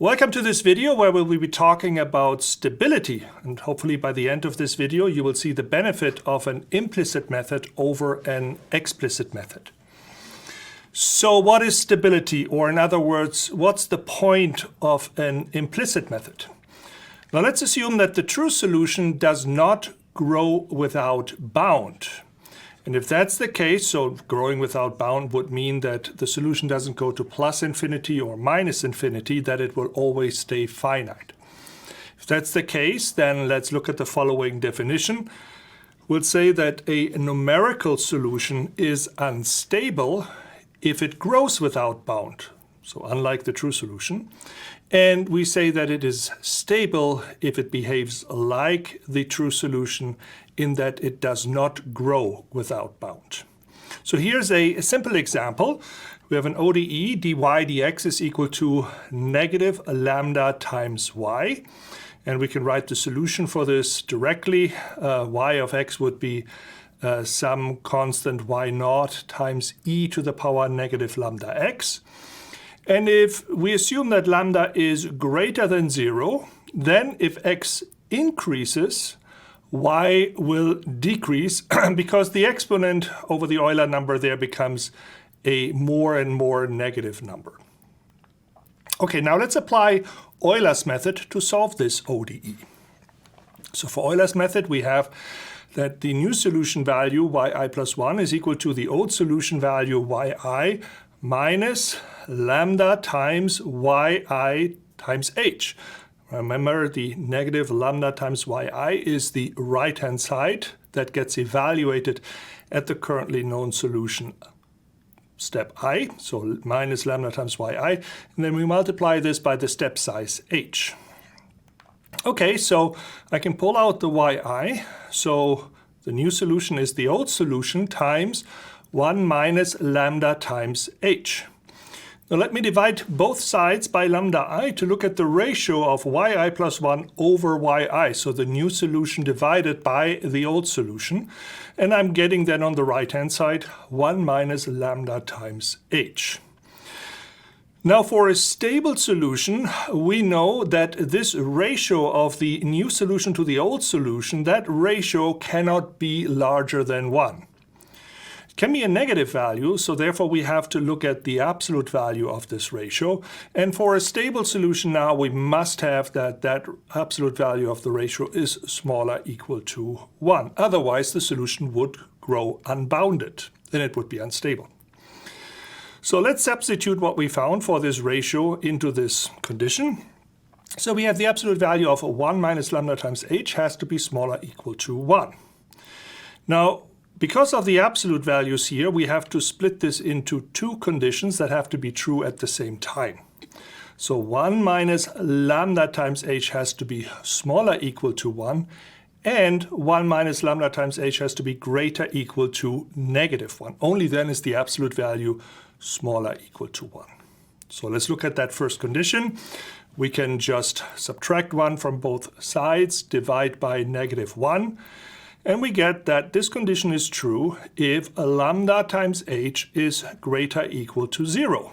Welcome to this video where we'll be talking about stability, and hopefully by the end of this video you will see the benefit of an implicit method over an explicit method. So what is stability, or in other words, what's the point of an implicit method? Now let's assume that the true solution does not grow without bound. And if that's the case, so growing without bound would mean that the solution doesn't go to plus infinity or minus infinity, that it will always stay finite. If that's the case, then let's look at the following definition. We'll say that a numerical solution is unstable if it grows without bound, so unlike the true solution. And we say that it is stable if it behaves like the true solution in that it does not grow without bound. So here's a simple example. We have an ODE, dy dx is equal to negative lambda times y. And we can write the solution for this directly. Y of x would be some constant y naught times e to the power negative lambda x. And if we assume that lambda is greater than 0, then if x increases, y will decrease because the exponent over the Euler number there becomes a more and more negative number. Okay, now let's apply Euler's method to solve this ODE. So for Euler's method, we have that the new solution value yi plus 1 is equal to the old solution value yi minus lambda times yi times h. Remember, the negative lambda times yi is the right-hand side that gets evaluated at the currently known solution step I, so minus lambda times yi, and then we multiply this by the step size h. Okay, so I can pull out the yi, so the new solution is the old solution times 1 minus lambda times h. Now let me divide both sides by lambda I to look at the ratio of yi plus 1 over yi, so the new solution divided by the old solution. And I'm getting then on the right-hand side 1 minus lambda times h. Now for a stable solution, we know that this ratio of the new solution to the old solution, that ratio cannot be larger than 1. It can be a negative value, so therefore we have to look at the absolute value of this ratio. And for a stable solution now, we must have that absolute value of the ratio is smaller equal to 1. Otherwise, the solution would grow unbounded, then it would be unstable. So let's substitute what we found for this ratio into this condition. So we have the absolute value of 1 minus lambda times h has to be smaller equal to 1. Now, because of the absolute values here, we have to split this into two conditions that have to be true at the same time. So 1 minus lambda times h has to be smaller equal to 1, and 1 minus lambda times h has to be greater equal to negative 1. Only then is the absolute value smaller equal to 1. So let's look at that first condition. We can just subtract 1 from both sides, divide by negative 1. And we get that this condition is true if lambda times h is greater equal to 0.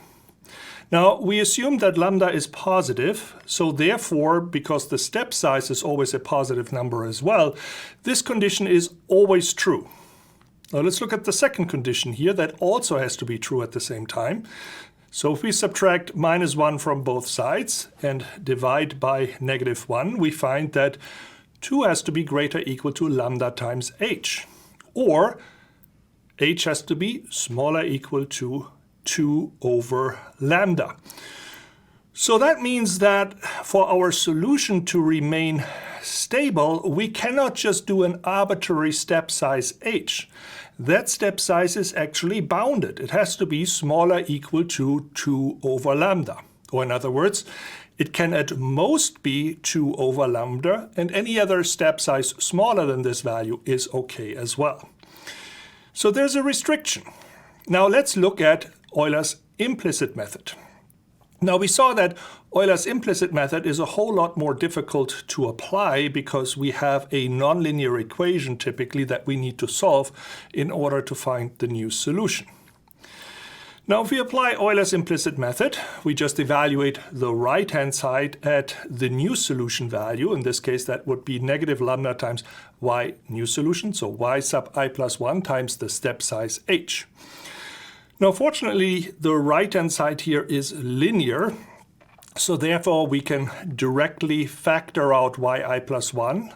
Now, we assume that lambda is positive, so therefore, because the step size is always a positive number as well, this condition is always true. Now, let's look at the second condition here that also has to be true at the same time. So if we subtract minus 1 from both sides and divide by negative 1, we find that 2 has to be greater equal to lambda times h, or h has to be smaller equal to 2 over lambda. So that means that for our solution to remain stable, we cannot just do an arbitrary step size h. That step size is actually bounded. It has to be smaller equal to 2 over lambda. Or in other words, it can at most be 2 over lambda, and any other step size smaller than this value is okay as well. So there's a restriction. Now let's look at Euler's implicit method. Now we saw that Euler's implicit method is a whole lot more difficult to apply because we have a nonlinear equation typically that we need to solve in order to find the new solution. Now, if we apply Euler's implicit method, we just evaluate the right-hand side at the new solution value. In this case, that would be negative lambda times y new solution, so y sub I plus 1 times the step size h. Now, fortunately, the right-hand side here is linear, so therefore we can directly factor out yi plus 1.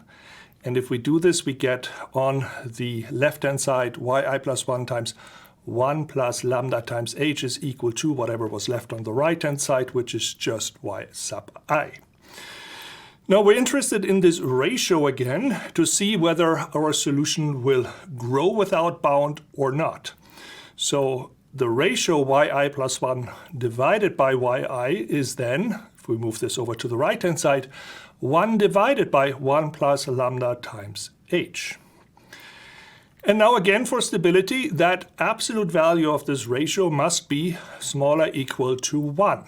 And if we do this, we get on the left-hand side yi plus 1 times 1 plus lambda times h is equal to whatever was left on the right-hand side, which is just y sub I. Now we're interested in this ratio again to see whether our solution will grow without bound or not. So the ratio yi plus 1 divided by yi is then, if we move this over to the right-hand side, 1 divided by 1 plus lambda times h. And now again, for stability, that absolute value of this ratio must be smaller equal to 1.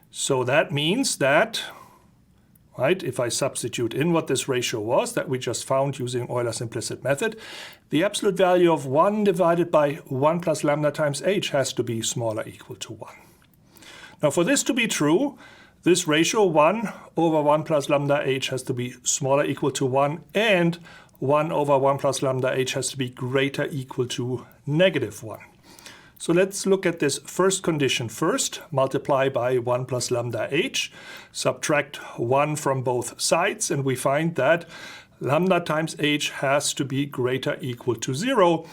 So that means that, right, if I substitute in what this ratio was that we just found using Euler's implicit method, the absolute value of 1 divided by 1 plus lambda times h has to be smaller equal to 1. Now for this to be true, this ratio 1 over 1 plus lambda h has to be smaller equal to 1, and 1 over 1 plus lambda h has to be greater equal to negative 1. So let's look at this first condition first. Multiply by 1 plus lambda h, subtract 1 from both sides, and we find that lambda times h has to be greater equal to 0.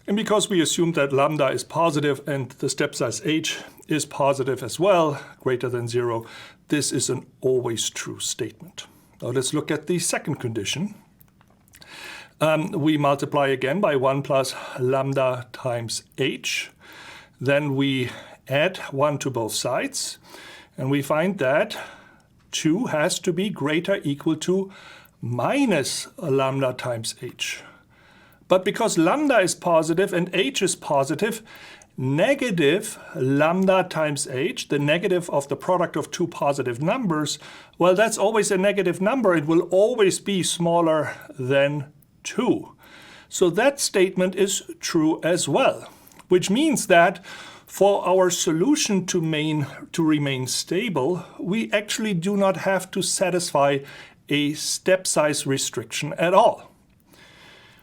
And because we assume that lambda is positive and the step size h is positive as well, greater than 0, this is an always true statement. Now let's look at the second condition. We multiply again by 1 plus lambda times h. Then we add 1 to both sides, and we find that 2 has to be greater equal to minus lambda times h. But because lambda is positive and h is positive, negative lambda times h, the negative of the product of two positive numbers, well, that's always a negative number. It will always be smaller than 2. So that statement is true as well, which means that for our solution to remain stable, we actually do not have to satisfy a step size restriction at all.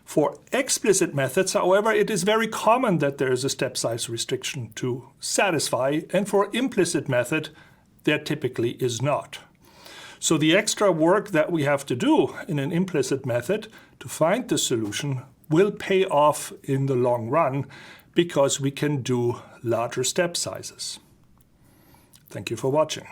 For explicit methods, however, it is very common that there is a step size restriction to satisfy, and for implicit method, there typically is not. So the extra work that we have to do in an implicit method to find the solution will pay off in the long run because we can do larger step sizes. Thank you for watching.